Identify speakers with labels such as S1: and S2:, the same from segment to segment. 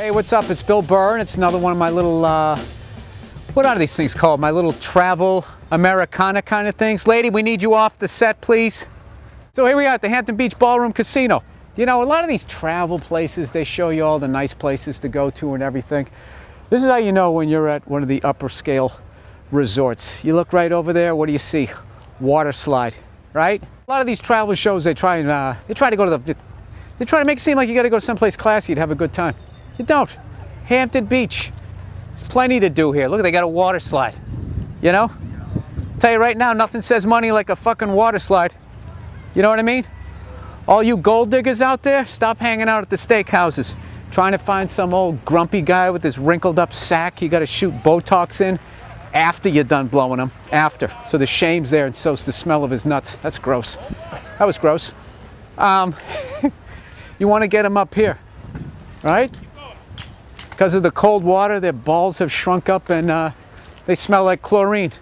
S1: Hey, what's up? It's Bill Burr, and it's another one of my little, what are these things called? My little travel Americana kind of things. Lady, we need you off the set, please. So here we are at the Hampton Beach Ballroom Casino. You know, a lot of these travel places, they show you all the nice places to go to and everything. This is how you know when you're at one of the upper scale resorts. You look right over there, what do you see? Water slide, right? A lot of these travel shows, they try to go to the, they try to make it seem like you got to go to someplace classy to have a good time. You don't. Hampton Beach. There's plenty to do here. Look, they got a water slide. You know? I'll tell you right now, nothing says money like a fucking water slide. You know what I mean? All you gold diggers out there, stop hanging out at the steakhouses, trying to find some old grumpy guy with this wrinkled up sack you got to shoot Botox in after you're done blowing him. After. So the shame's there and so's the smell of his nuts. That's gross. That was gross. You want to get him up here, right? Because of the cold water, their balls have shrunk up and they smell like chlorine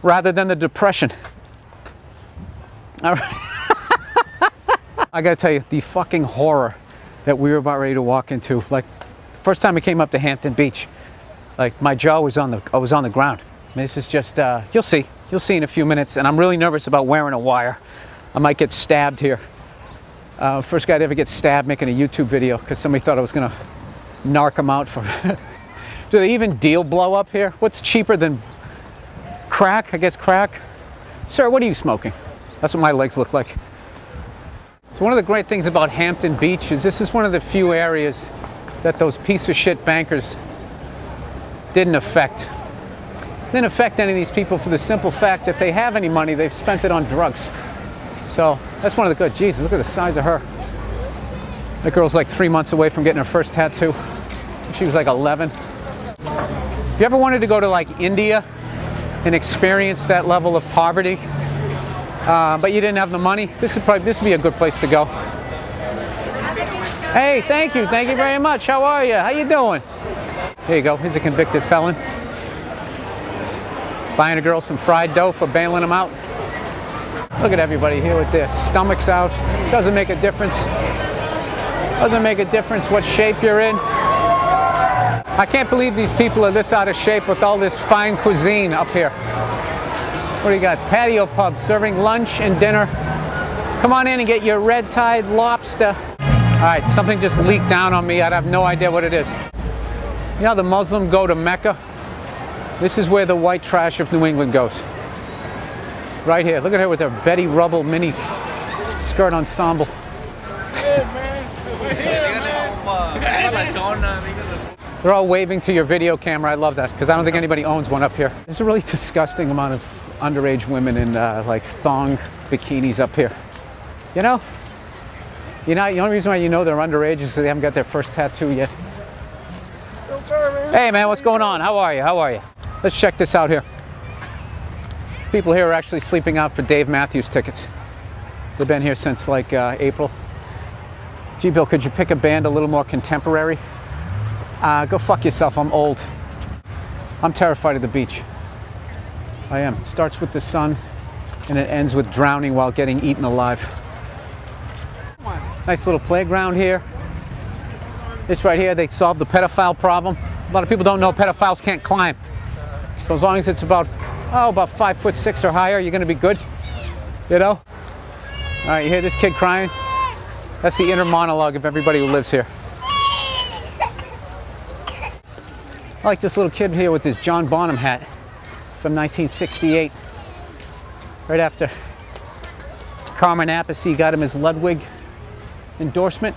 S1: rather than the depression. All right. I gotta tell you, the fucking horror that we were about ready to walk into. Like, first time I came up to Hampton Beach, like my jaw was on the ground. I mean, this is just, you'll see in a few minutes. And I'm really nervous about wearing a wire. I might get stabbed here. First guy to ever get stabbed making a YouTube video because somebody thought I was gonna narc them out for. Do they even deal blow up here? What's cheaper than crack? I guess crack. Sir, what are you smoking? That's what my legs look like. So one of the great things about Hampton Beach is this is one of the few areas that those piece of shit bankers didn't affect. Didn't affect any of these people for the simple fact that if they have any money, they've spent it on drugs. So that's one of the good. Jesus, look at the size of her. That girl's like 3 months away from getting her first tattoo. She was like 11. If you ever wanted to go to like India and experience that level of poverty, but you didn't have the money, this would be a good place to go. Hey, thank you very much. How are you? How you doing? There you go. Here's a convicted felon. Buying a girl some fried dough for bailing him out. Look at everybody here with their stomachs out. Doesn't make a difference. Doesn't make a difference what shape you're in. I can't believe these people are this out of shape with all this fine cuisine up here. What do you got? Patio pub serving lunch and dinner. Come on in and get your red tide lobster. All right, something just leaked down on me. I have no idea what it is. You know how the Muslims go to Mecca? This is where the white trash of New England goes. Right here. Look at her with her Betty Rubble mini skirt ensemble. They're all waving to your video camera. I love that because I don't think anybody owns one up here. There's a really disgusting amount of underage women in like thong bikinis up here. You know, the only reason why you know they're underage is because they haven't got their first tattoo yet. Hey man, what's going on? How are you? How are you? Let's check this out here. People here are actually sleeping out for Dave Matthews tickets. They've been here since like April. Gee, Bill, could you pick a band a little more contemporary? Go fuck yourself, I'm old. I'm terrified of the beach. I am. It starts with the sun and it ends with drowning while getting eaten alive. Nice little playground here. This right here, they solved the pedophile problem. A lot of people don't know pedophiles can't climb. So as long as it's about 5'6" or higher, you're gonna be good. You know? All right, you hear this kid crying? That's the inner monologue of everybody who lives here. I like this little kid here with his John Bonham hat from 1968. Right after Carmen Appice got him his Ludwig endorsement.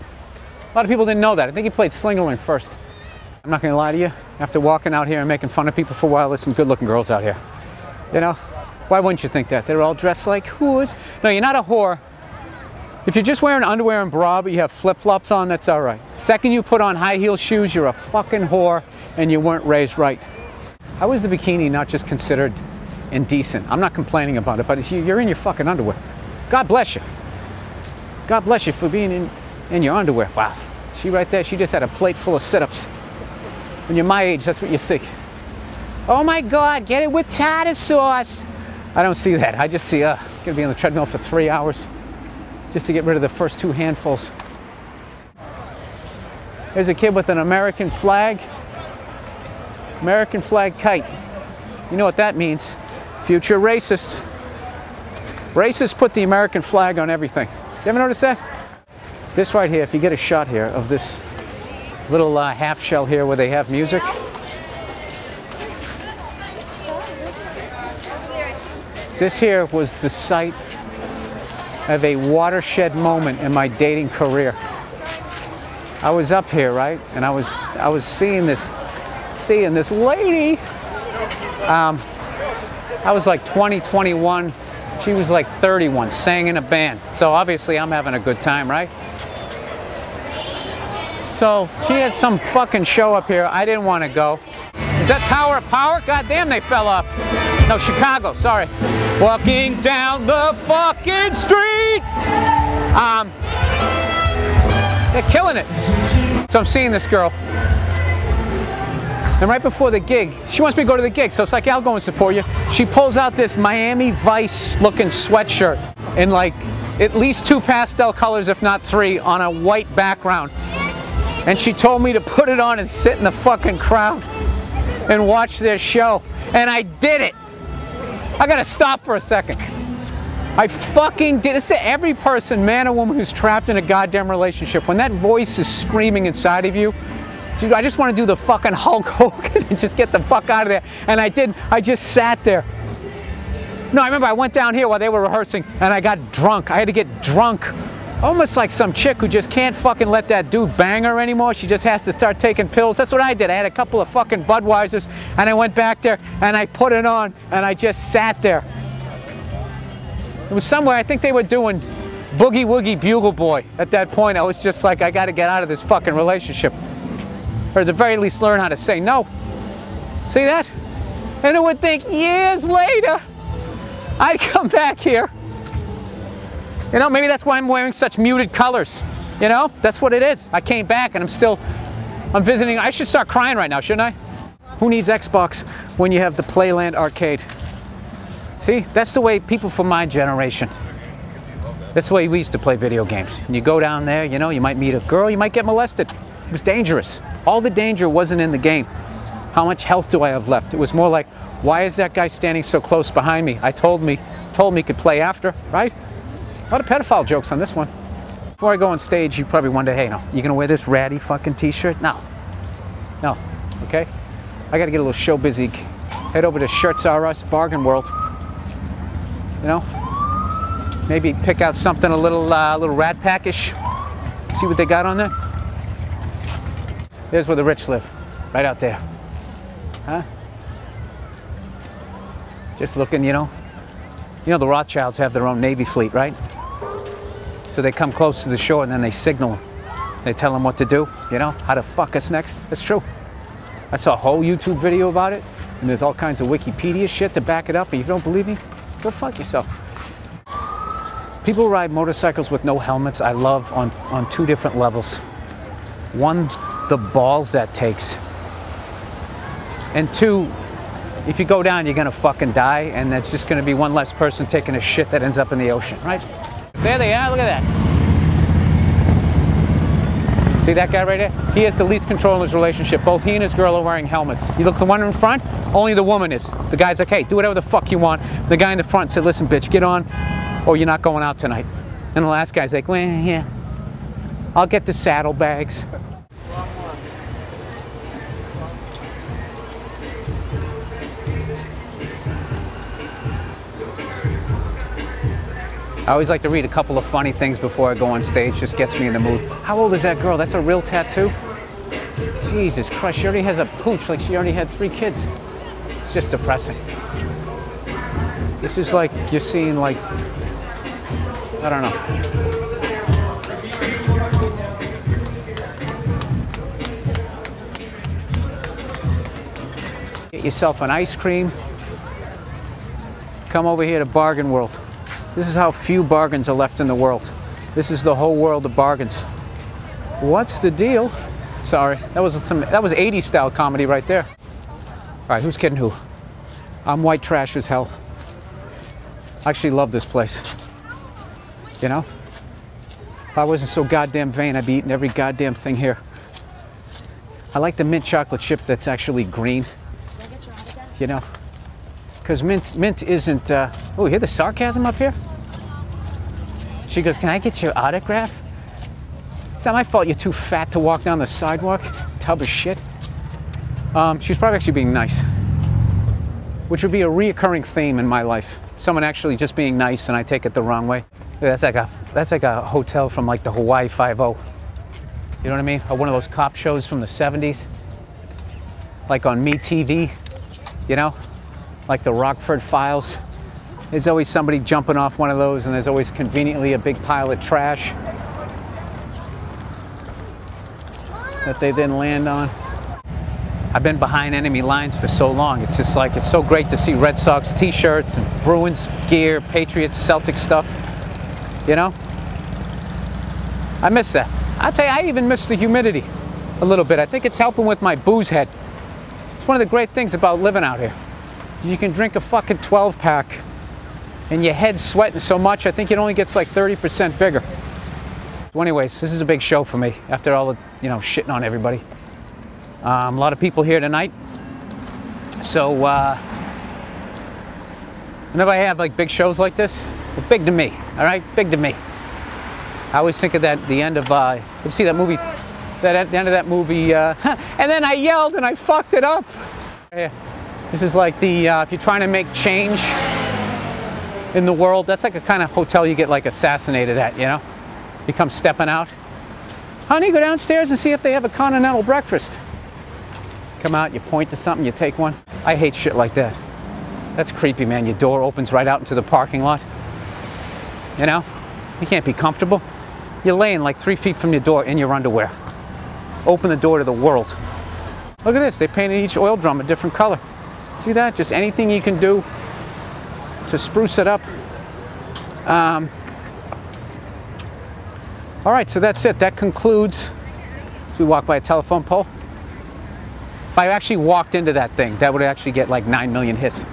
S1: A lot of people didn't know that. I think he played Slingerland first. I'm not gonna lie to you, after walking out here and making fun of people for a while, there's some good looking girls out here. You know, why wouldn't you think that? They're all dressed like whores. No, you're not a whore. If you're just wearing underwear and bra, but you have flip-flops on, that's all right. Second you put on high heel shoes, you're a fucking whore and you weren't raised right. How is the bikini not just considered indecent? I'm not complaining about it, but you're in your fucking underwear. God bless you. God bless you for being in your underwear. Wow. She right there, she just had a plate full of sit-ups. When you're my age, that's what you see. Oh my God, get it with tartar sauce. I don't see that. I just see, gonna be on the treadmill for 3 hours just to get rid of the first 2 handfuls. There's a kid with an American flag kite. You know what that means? Future racists. Racists put the American flag on everything. You ever notice that? This right here, if you get a shot here of this little half shell here where they have music. This here was the site of a watershed moment in my dating career. I was up here, right? And I was seeing this lady. I was like 20, 21. She was like 31, sang in a band. So obviously I'm having a good time, right? So she had some fucking show up here. I didn't want to go. Is that Tower of Power? God damn, they fell off. No, Chicago, sorry. Walking down the fucking street. They're killing it. So I'm seeing this girl. And right before the gig, she wants me to go to the gig. So it's like, yeah, I'll go and support you. She pulls out this Miami Vice looking sweatshirt in like at least 2 pastel colors, if not 3, on a white background. And she told me to put it on and sit in the fucking crowd and watch their show. And I did it. I gotta stop for a second. I fucking did. It's to every person, man or woman, who's trapped in a goddamn relationship. When that voice is screaming inside of you, dude, I just want to do the fucking Hulk Hogan and just get the fuck out of there. And I didn't. I just sat there. No, I remember I went down here while they were rehearsing and I got drunk. I had to get drunk. Almost like some chick who just can't fucking let that dude bang her anymore. She just has to start taking pills. That's what I did. I had a couple of fucking Budweisers and I went back there and I put it on and I just sat there. It was somewhere, I think they were doing Boogie Woogie Bugle Boy. At that point, I was just like, I gotta get out of this fucking relationship. Or at the very least, learn how to say no. See that? And I would think years later, I'd come back here. You know, maybe that's why I'm wearing such muted colors. You know, that's what it is. I came back and I'm visiting. I should start crying right now, shouldn't I? Who needs Xbox when you have the Playland arcade? See, that's the way people from my generation, that's the way we used to play video games. And you go down there, you know, you might meet a girl, you might get molested. It was dangerous. All the danger wasn't in the game. How much health do I have left? It was more like, why is that guy standing so close behind me? Told me could play after, right? A lot of pedophile jokes on this one. Before I go on stage, you probably wonder, hey, no, you gonna wear this ratty fucking t-shirt? No, okay? I gotta get a little show busy. Head over to Shirts R Us, Bargain World. You know, maybe pick out something a little Rat Pack-ish. See what they got on there. There's where the rich live, right out there. Huh? Just looking, you know the Rothschilds have their own Navy fleet, right? So they come close to the shore and then they signal them. They tell them what to do, you know, how to fuck us next. That's true. I saw a whole YouTube video about it, and there's all kinds of Wikipedia shit to back it up. But if you don't believe me, go fuck yourself. People ride motorcycles with no helmets. I love on 2 different levels. One, the balls that takes. And 2, if you go down, you're gonna fucking die, and that's just gonna be one less person taking a shit that ends up in the ocean, right? There they are, look at that. See that guy right there? He has the least control in his relationship. Both he and his girl are wearing helmets. You look, the one in front, only the woman is. The guy's like, hey, do whatever the fuck you want. The guy in the front said, listen, bitch, get on, or you're not going out tonight. And the last guy's like, well, yeah, I'll get the saddlebags. I always like to read a couple of funny things before I go on stage. Just gets me in the mood. How old is that girl? That's a real tattoo? Jesus Christ, she already has a pooch like she already had 3 kids. It's just depressing. This is like you're seeing, like, I don't know. Get yourself an ice cream. Come over here to Bargain World. This is how few bargains are left in the world. This is the whole world of bargains. What's the deal? Sorry, that was 80s style comedy right there. All right, who's kidding who? I'm white trash as hell. I actually love this place. You know? If I wasn't so goddamn vain, I'd be eating every goddamn thing here. I like the mint chocolate chip that's actually green. You know, because mint isn't. Oh, you hear the sarcasm up here? She goes, "Can I get your autograph?" It's not my fault you're too fat to walk down the sidewalk, tub of shit. She's probably actually being nice, which would be a reoccurring theme in my life. Someone actually just being nice and I take it the wrong way. That's like a hotel from like the Hawaii Five-0. You know what I mean? Or one of those cop shows from the 70s. Like on MeTV, you know? Like the Rockford Files. There's always somebody jumping off one of those and there's always conveniently a big pile of trash that they then land on. I've been behind enemy lines for so long. It's just like, it's so great to see Red Sox t-shirts and Bruins gear, Patriots, Celtic stuff, you know? I miss that. I'll tell you, I even miss the humidity a little bit. I think it's helping with my booze head. It's one of the great things about living out here. You can drink a fucking 12-pack and your head's sweating so much, I think it only gets like 30% bigger. So anyways, this is a big show for me after all the, you know, shitting on everybody. A lot of people here tonight. So, whenever I have like big shows like this, they're big to me, all right? Big to me. I always think of that, the end of, you see that movie, at the end of that movie, and then I yelled and I fucked it up. Yeah. This is like the, if you're trying to make change in the world, that's like a kind of hotel you get like assassinated at, you know? You come stepping out. Honey, go downstairs and see if they have a continental breakfast. Come out, you point to something, you take one. I hate shit like that. That's creepy, man. Your door opens right out into the parking lot. You know? You can't be comfortable. You're laying like 3 feet from your door in your underwear. Open the door to the world. Look at this. They painted each oil drum a different color. See that? Just anything you can do to spruce it up. All right, so that's it. That concludes. So we walk by a telephone pole. If I actually walked into that thing, that would actually get like 9 million hits.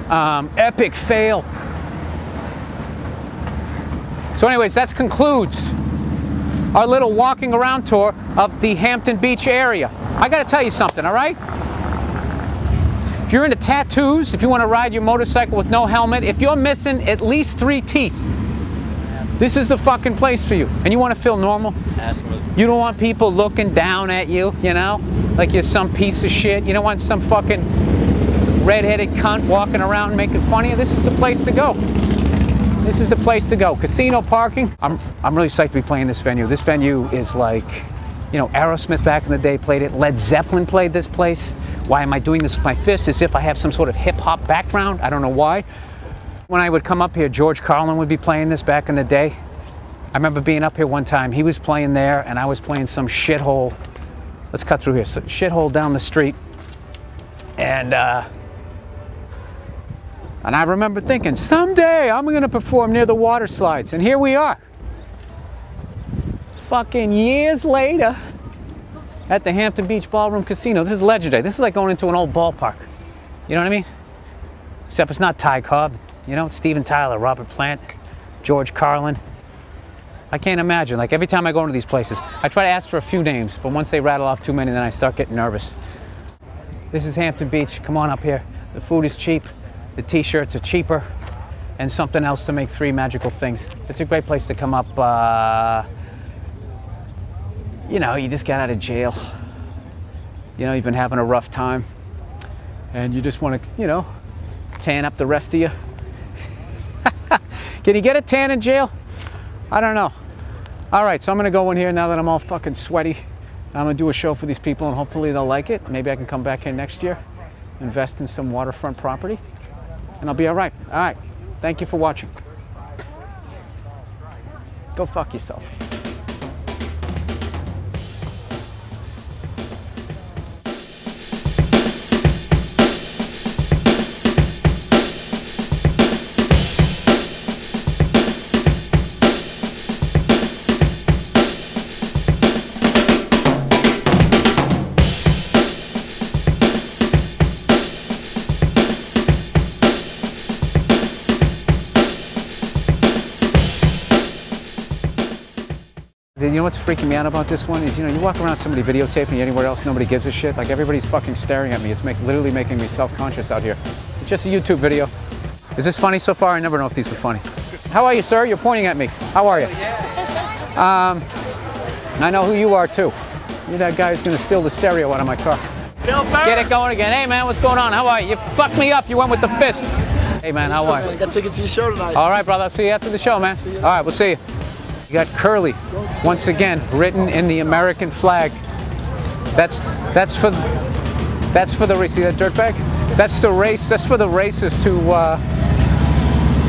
S1: Epic fail. So anyways, that concludes our little walking around tour of the Hampton Beach area. I gotta tell you something, all right? If you're into tattoos, if you wanna ride your motorcycle with no helmet, if you're missing at least 3 teeth, this is the fucking place for you. And you wanna feel normal? You don't want people looking down at you, you know? Like you're some piece of shit. You don't want some fucking red-headed cunt walking around making fun of you. This is the place to go. This is the place to go. Casino parking. I'm really psyched to be playing this venue. This venue is like, you know, Aerosmith back in the day played it. Led Zeppelin played this place. Why am I doing this with my fist? As if I have some sort of hip-hop background. I don't know why. When I would come up here, George Carlin would be playing this back in the day. I remember being up here one time. He was playing there, and I was playing some shithole. Let's cut through here. So, shithole down the street. And I remember thinking, someday I'm going to perform near the water slides. And here we are. Fucking years later at the Hampton Beach Ballroom Casino. This is legendary. This is like going into an old ballpark. You know what I mean? Except it's not Ty Cobb. You know, it's Steven Tyler, Robert Plant, George Carlin. I can't imagine. Like every time I go into these places, I try to ask for a few names, but once they rattle off too many, then I start getting nervous. This is Hampton Beach. Come on up here. The food is cheap. The t-shirts are cheaper. And something else to make 3 magical things. It's a great place to come up. You know, you just got out of jail. You know, you've been having a rough time. And you just want to, you know, tan up the rest of you. Can you get a tan in jail? I don't know. All right, so I'm going to go in here now that I'm all fucking sweaty. I'm going to do a show for these people and hopefully they'll like it. Maybe I can come back here next year, invest in some waterfront property, and I'll be all right. All right. Thank you for watching. Go fuck yourself. You know what's freaking me out about this one is, you know, you walk around somebody videotaping anywhere else, nobody gives a shit. Like everybody's fucking staring at me. It's literally making me self-conscious out here. It's just a YouTube video. Is this funny so far? I never know if these are funny. How are you, sir? You're pointing at me. How are you? I know who you are too. You're that guy who's gonna steal the stereo out of my car.
S2: Bill Burr.
S1: Get it going again. Hey man, what's going on? How are you? You fucked me up. You went with the fist. Hey man, how are you?
S2: I got tickets to your show tonight.
S1: All right, brother. I'll see you after the show, man. All right, we'll see you. You got Curly, once again, written in the American flag. That's for the race. See that dirtbag? That's the race. That's for the racist who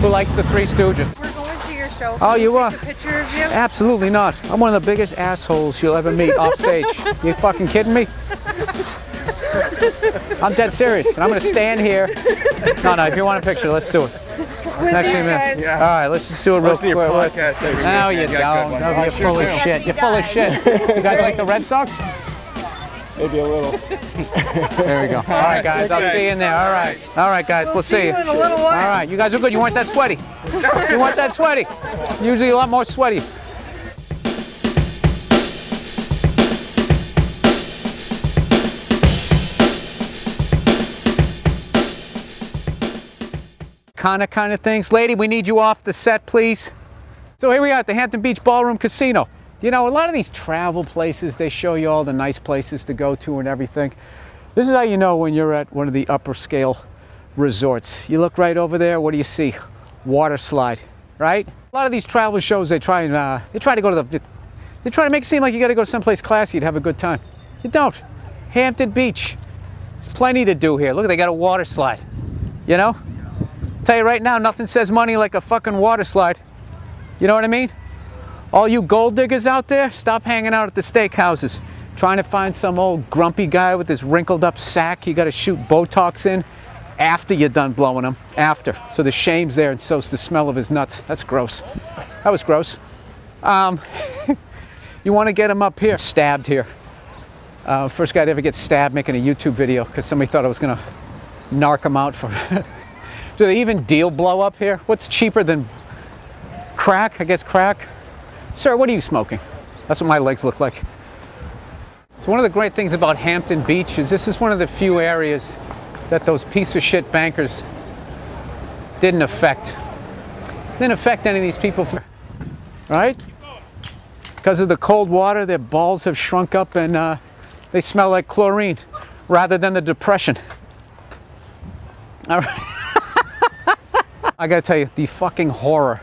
S1: likes the Three Stooges.
S3: We're going to your show.
S1: Oh, you are?
S3: Take a picture of you?
S1: Absolutely not. I'm one of the biggest assholes you'll ever meet off stage. You fucking kidding me? I'm dead serious. And I'm going to stand here. No, if you want a picture, let's do it. Next thing, man.
S3: Yeah.
S1: All right, let's just do it real quick. No, you don't. No, you're full of shit. You're full of shit. You guys like the Red Sox?
S2: Maybe a little.
S1: There we go. All right, guys. I'll see you in there. All right. All right, guys. We'll see you.
S3: In a little while.
S1: All right. You guys are good. You weren't that sweaty. You weren't that sweaty. Usually a lot more sweaty. Kind of things. Lady, we need you off the set, please. So here we are at the Hampton Beach Ballroom Casino. You know, a lot of these travel places, they show you all the nice places to go to and everything. This is how you know when you're at one of the upper scale resorts. You look right over there, what do you see? Water slide, right? A lot of these travel shows, they try to make it seem like you got to go someplace classy to have a good time. You don't. Hampton Beach. There's plenty to do here. Look, they got a water slide, you know? Tell you right now, nothing says money like a fucking water slide. You know what I mean? All you gold diggers out there, stop hanging out at the steakhouses, trying to find some old grumpy guy with this wrinkled up sack you got to shoot Botox in after you're done blowing him. After. So the shame's there and so's the smell of his nuts. That's gross. That was gross. You want to get him up here. Stabbed here. First guy to ever get stabbed making a YouTube video because somebody thought I was going to narc him out for Do they even deal blow up here? What's cheaper than crack? I guess crack. Sir, what are you smoking? That's what my legs look like. So one of the great things about Hampton Beach is this is one of the few areas that those piece of shit bankers didn't affect. Didn't affect any of these people, right? Because of the cold water, their balls have shrunk up and they smell like chlorine rather than the depression. All right. I gotta tell you, the fucking horror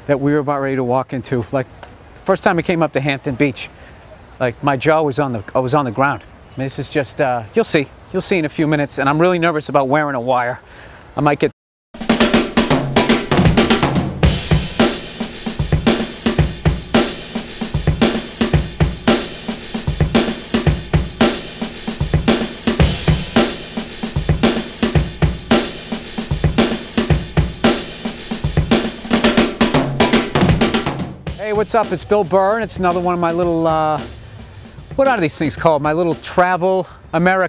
S1: that we were about ready to walk into. Like, first time I came up to Hampton Beach, like my jaw was on the ground. I mean, this is just, you'll see in a few minutes. And I'm really nervous about wearing a wire. I might get. Hey, what's up? It's Bill Burr, and it's another one of my little, what are these things called? My little travel America.